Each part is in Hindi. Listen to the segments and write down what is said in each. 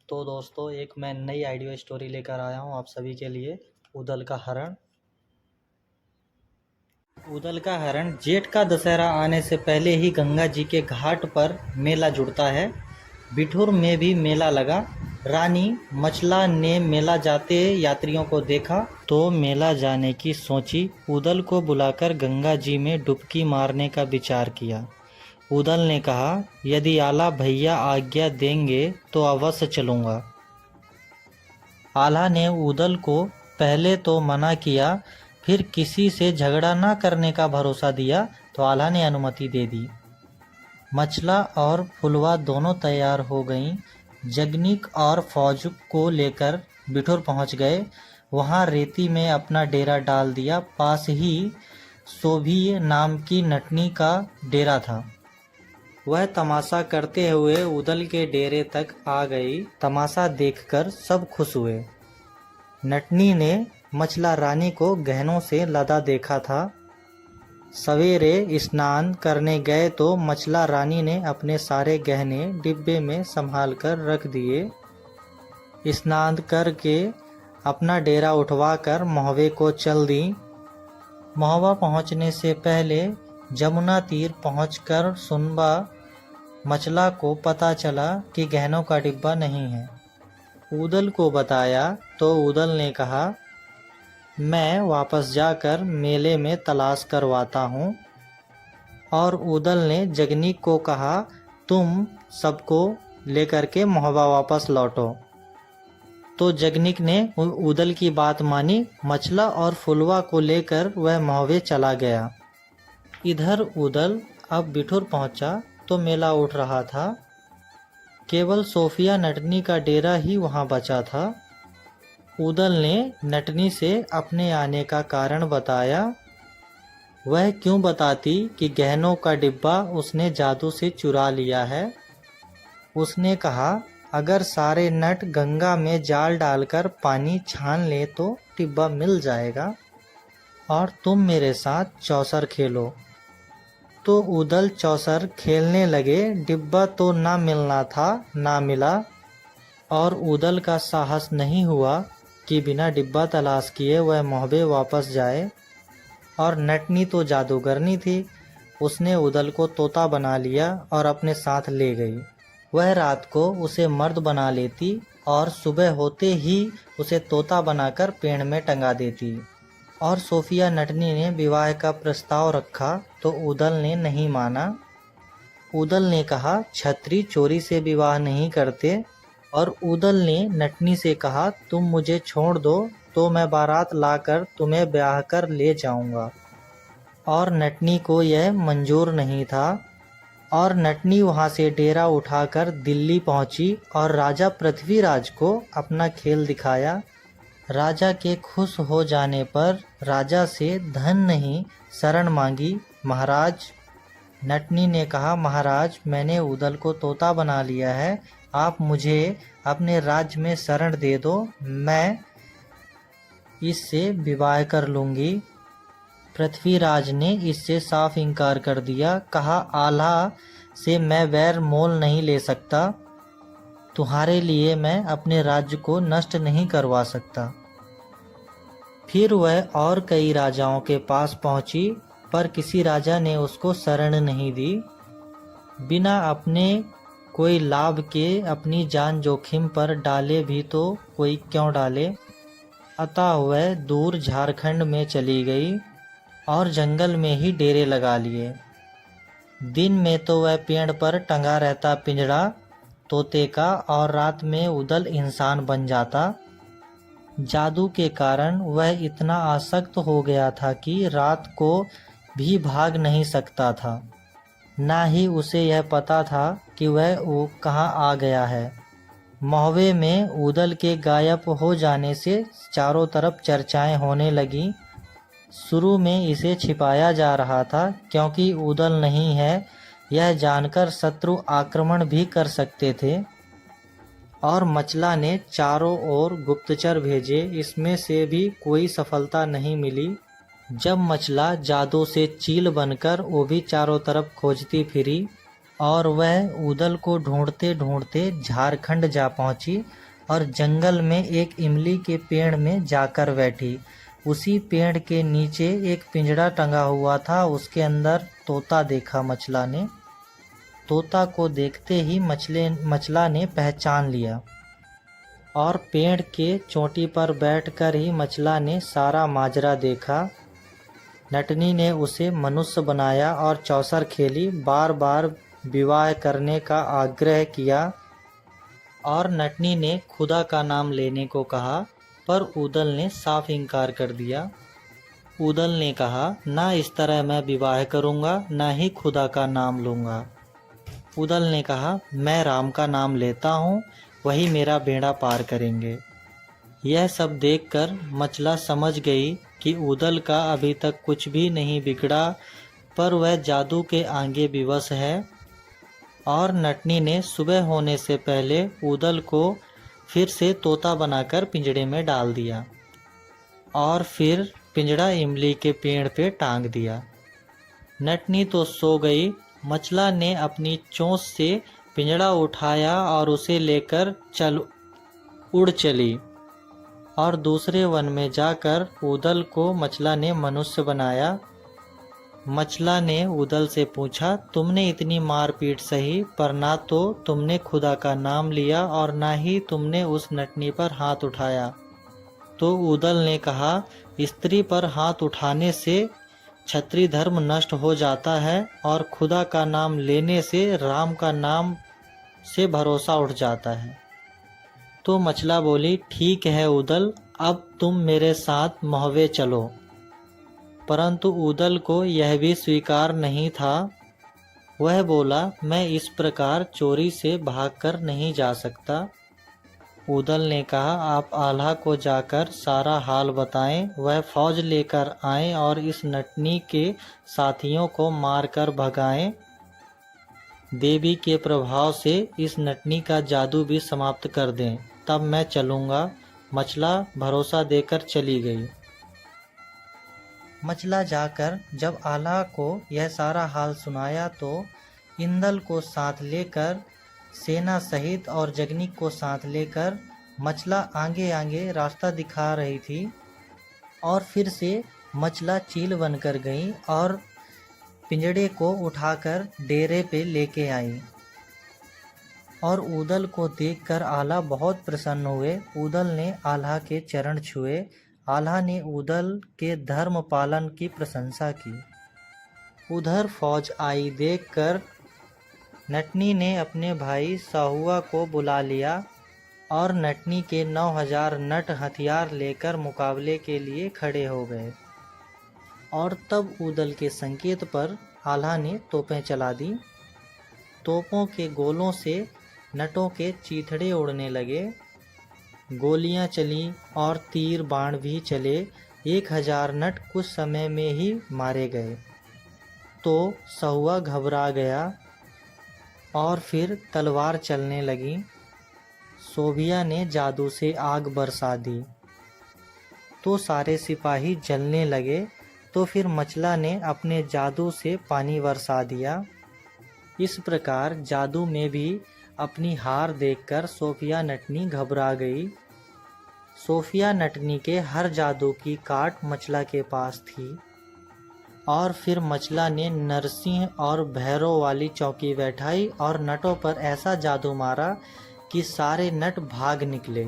तो दोस्तों एक मैं नई ऑडियो स्टोरी लेकर आया हूँ आप सभी के लिए। उदल का हरण। उदल का हरण। जेठ का दशहरा आने से पहले ही गंगा जी के घाट पर मेला जुड़ता है। बिठूर में भी मेला लगा। रानी मचला ने मेला जाते यात्रियों को देखा तो मेला जाने की सोची। उदल को बुलाकर गंगा जी में डुबकी मारने का विचार किया। उदल ने कहा, यदि आला भैया आज्ञा देंगे तो अवश्य चलूँगा। आला ने उदल को पहले तो मना किया, फिर किसी से झगड़ा न करने का भरोसा दिया तो आला ने अनुमति दे दी। मचला और फुलवा दोनों तैयार हो गईं। जगनिक और फौज को लेकर बिठूर पहुंच गए। वहां रेती में अपना डेरा डाल दिया। पास ही सोभी नाम की नटनी का डेरा था। वह तमाशा करते हुए उदल के डेरे तक आ गई। तमाशा देखकर सब खुश हुए। नटनी ने मचला रानी को गहनों से लदा देखा था। सवेरे स्नान करने गए तो मचला रानी ने अपने सारे गहने डिब्बे में संभाल कर रख दिए। स्नान करके अपना डेरा उठवाकर महुवे को चल दी। महुवा पहुंचने से पहले जमुना तीर पहुंचकर सुनबा मचला को पता चला कि गहनों का डिब्बा नहीं है। उदल को बताया तो उदल ने कहा, मैं वापस जाकर मेले में तलाश करवाता हूँ। और उदल ने जगनिक को कहा, तुम सबको लेकर के महुवा वापस लौटो। तो जगनिक ने उदल की बात मानी। मचला और फुलवा को लेकर वह महुवे चला गया। इधर उदल अब बिठूर पहुंचा तो मेला उठ रहा था। केवल सोफिया नटनी का डेरा ही वहां बचा था। उदल ने नटनी से अपने आने का कारण बताया। वह क्यों बताती कि गहनों का डिब्बा उसने जादू से चुरा लिया है। उसने कहा, अगर सारे नट गंगा में जाल डालकर पानी छान ले तो डिब्बा मिल जाएगा और तुम मेरे साथ चौसर खेलो। तो उदल चौसर खेलने लगे। डिब्बा तो ना मिलना था, ना मिला। और उदल का साहस नहीं हुआ कि बिना डिब्बा तलाश किए वह महुवे वापस जाए। और नटनी तो जादूगरनी थी। उसने उदल को तोता बना लिया और अपने साथ ले गई। वह रात को उसे मर्द बना लेती और सुबह होते ही उसे तोता बनाकर पेड़ में टंगा देती। और सोफिया नटनी ने विवाह का प्रस्ताव रखा तो उदल ने नहीं माना। उदल ने कहा, छत्री चोरी से विवाह नहीं करते। और उदल ने नटनी से कहा, तुम मुझे छोड़ दो तो मैं बारात लाकर तुम्हें ब्याह कर ले जाऊंगा। और नटनी को यह मंजूर नहीं था। और नटनी वहां से डेरा उठाकर दिल्ली पहुंची और राजा पृथ्वीराज को अपना खेल दिखाया। राजा के खुश हो जाने पर राजा से धन नहीं शरण मांगी। महाराज, नटनी ने कहा, महाराज मैंने उदल को तोता बना लिया है। आप मुझे अपने राज्य में शरण दे दो, मैं इससे विवाह कर लूंगी। पृथ्वीराज ने इससे साफ इनकार कर दिया। कहा, आला से मैं वैर मोल नहीं ले सकता। तुम्हारे लिए मैं अपने राज्य को नष्ट नहीं करवा सकता। फिर वह और कई राजाओं के पास पहुंची पर किसी राजा ने उसको शरण नहीं दी। बिना अपने कोई लाभ के अपनी जान जोखिम पर डाले भी तो कोई क्यों डाले। अतः वह दूर झारखंड में चली गई और जंगल में ही डेरे लगा लिए। दिन में तो वह पेड़ पर टंगा रहता पिंजड़ा तोते का और रात में उदल इंसान बन जाता। जादू के कारण वह इतना आसक्त हो गया था कि रात को भी भाग नहीं सकता था। ना ही उसे यह पता था कि वह वो कहाँ आ गया है। महुवे में उदल के गायब हो जाने से चारों तरफ चर्चाएं होने लगी। शुरू में इसे छिपाया जा रहा था क्योंकि उदल नहीं है यह जानकर शत्रु आक्रमण भी कर सकते थे। और मचला ने चारों ओर गुप्तचर भेजे, इसमें से भी कोई सफलता नहीं मिली। जब मचला जादू से चील बनकर वो भी चारों तरफ खोजती फिरी और वह ऊदल को ढूंढते ढूंढते झारखंड जा पहुंची और जंगल में एक इमली के पेड़ में जाकर बैठी। उसी पेड़ के नीचे एक पिंजड़ा टंगा हुआ था, उसके अंदर तोता देखा मचला ने। तोता को देखते ही मचला ने पहचान लिया और पेड़ के चोटी पर बैठकर ही मचला ने सारा माजरा देखा। नटनी ने उसे मनुष्य बनाया और चौसर खेली, बार बार विवाह करने का आग्रह किया और नटनी ने खुदा का नाम लेने को कहा, पर ऊदल ने साफ इनकार कर दिया। ऊदल ने कहा, ना इस तरह मैं विवाह करूंगा, ना ही खुदा का नाम लूंगा। ऊदल ने कहा, मैं राम का नाम लेता हूँ, वही मेरा बेड़ा पार करेंगे। यह सब देखकर मचला समझ गई कि ऊदल का अभी तक कुछ भी नहीं बिगड़ा, पर वह जादू के आगे विवश है। और नटनी ने सुबह होने से पहले ऊदल को फिर से तोता बनाकर पिंजड़े में डाल दिया और फिर पिंजड़ा इमली के पेड़ पे टांग दिया। नटनी तो सो गई। मचला ने अपनी चोंच से पिंजड़ा उठाया और उसे लेकर उड़ चली और दूसरे वन में जाकर ऊदल को मचला ने मनुष्य बनाया। मचला ने ऊदल से पूछा, तुमने इतनी मारपीट सही, पर ना तो तुमने खुदा का नाम लिया और ना ही तुमने उस नटनी पर हाथ उठाया। तो ऊदल ने कहा, स्त्री पर हाथ उठाने से क्षत्रिय धर्म नष्ट हो जाता है और खुदा का नाम लेने से राम का नाम से भरोसा उठ जाता है। तो मचला बोली, ठीक है ऊदल, अब तुम मेरे साथ महुवे चलो। परंतु ऊदल को यह भी स्वीकार नहीं था। वह बोला, मैं इस प्रकार चोरी से भागकर नहीं जा सकता। ऊदल ने कहा, आप आल्हा को जाकर सारा हाल बताएं, वह फौज लेकर आएं और इस नटनी के साथियों को मारकर भगाएं। देवी के प्रभाव से इस नटनी का जादू भी समाप्त कर दें, तब मैं चलूँगा। मचला भरोसा देकर चली गई। मचला जाकर जब आल्हा को यह सारा हाल सुनाया तो इंदल को साथ लेकर, सेना सहित और जगनिक को साथ लेकर मचला आगे आगे रास्ता दिखा रही थी और फिर से मचला चील बनकर गई और पिंजड़े को उठाकर डेरे पे लेके आई। और ऊदल को देखकर आल्हा बहुत प्रसन्न हुए। ऊदल ने आल्हा के चरण छुए। आल्हा ने ऊदल के धर्म पालन की प्रशंसा की। उधर फौज आई देखकर नटनी ने अपने भाई साहुआ को बुला लिया और नटनी के 9000 नट हथियार लेकर मुकाबले के लिए खड़े हो गए। और तब ऊदल के संकेत पर आल्हा ने तोपें चला दी। तोपों के गोलों से नटों के चीथड़े उड़ने लगे। गोलियां चली और तीर बाण भी चले। 1000 नट कुछ समय में ही मारे गए। तो सहुआ घबरा गया और फिर तलवार चलने लगी। सोभिया ने जादू से आग बरसा दी तो सारे सिपाही जलने लगे। तो फिर मचला ने अपने जादू से पानी बरसा दिया। इस प्रकार जादू में भी अपनी हार देखकर सोफिया नटनी घबरा गई। सोफिया नटनी के हर जादू की काट मचला के पास थी। और फिर मचला ने नरसिंह और भैरव वाली चौकी बैठाई और नटों पर ऐसा जादू मारा कि सारे नट भाग निकले।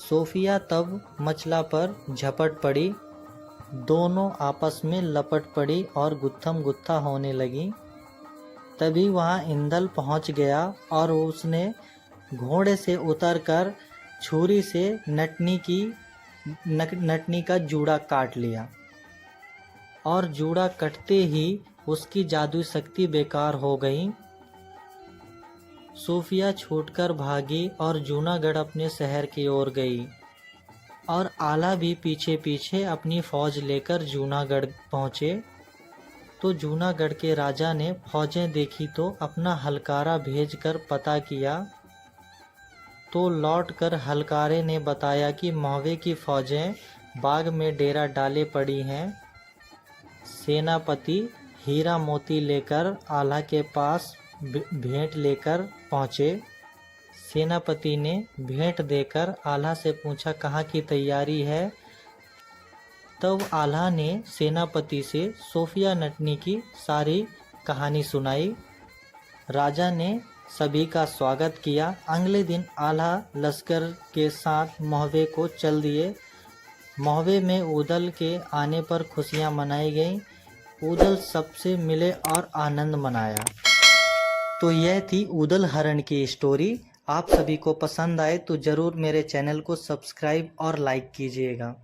सोफिया तब मचला पर झपट पड़ी। दोनों आपस में लपट पड़ी और गुत्थम गुत्था होने लगी। तभी वहां इंदल पहुंच गया और उसने घोड़े से उतरकर छुरी से नटनी का जूड़ा काट लिया और जूड़ा कटते ही उसकी जादुई शक्ति बेकार हो गई। सूफिया छूटकर भागी और जूनागढ़ अपने शहर की ओर गई और आला भी पीछे पीछे अपनी फौज लेकर जूनागढ़ पहुँचे। तो जूनागढ़ के राजा ने फौजें देखी तो अपना हलकारा भेजकर पता किया। तो लौटकर हलकारे ने बताया कि महुवे की फौजें बाग में डेरा डाले पड़ी हैं। सेनापति हीरा मोती लेकर आल्हा के पास भेंट लेकर पहुँचे। सेनापति ने भेंट देकर आल्हा से पूछा, कहाँ की तैयारी है? तब आल्हा ने सेनापति से सोफिया नटनी की सारी कहानी सुनाई। राजा ने सभी का स्वागत किया। अगले दिन आल्हा लश्कर के साथ महुवे को चल दिए। महुवे में ऊदल के आने पर खुशियां मनाई गईं। ऊदल सबसे मिले और आनंद मनाया। तो यह थी ऊदल हरण की स्टोरी। आप सभी को पसंद आए तो ज़रूर मेरे चैनल को सब्सक्राइब और लाइक कीजिएगा।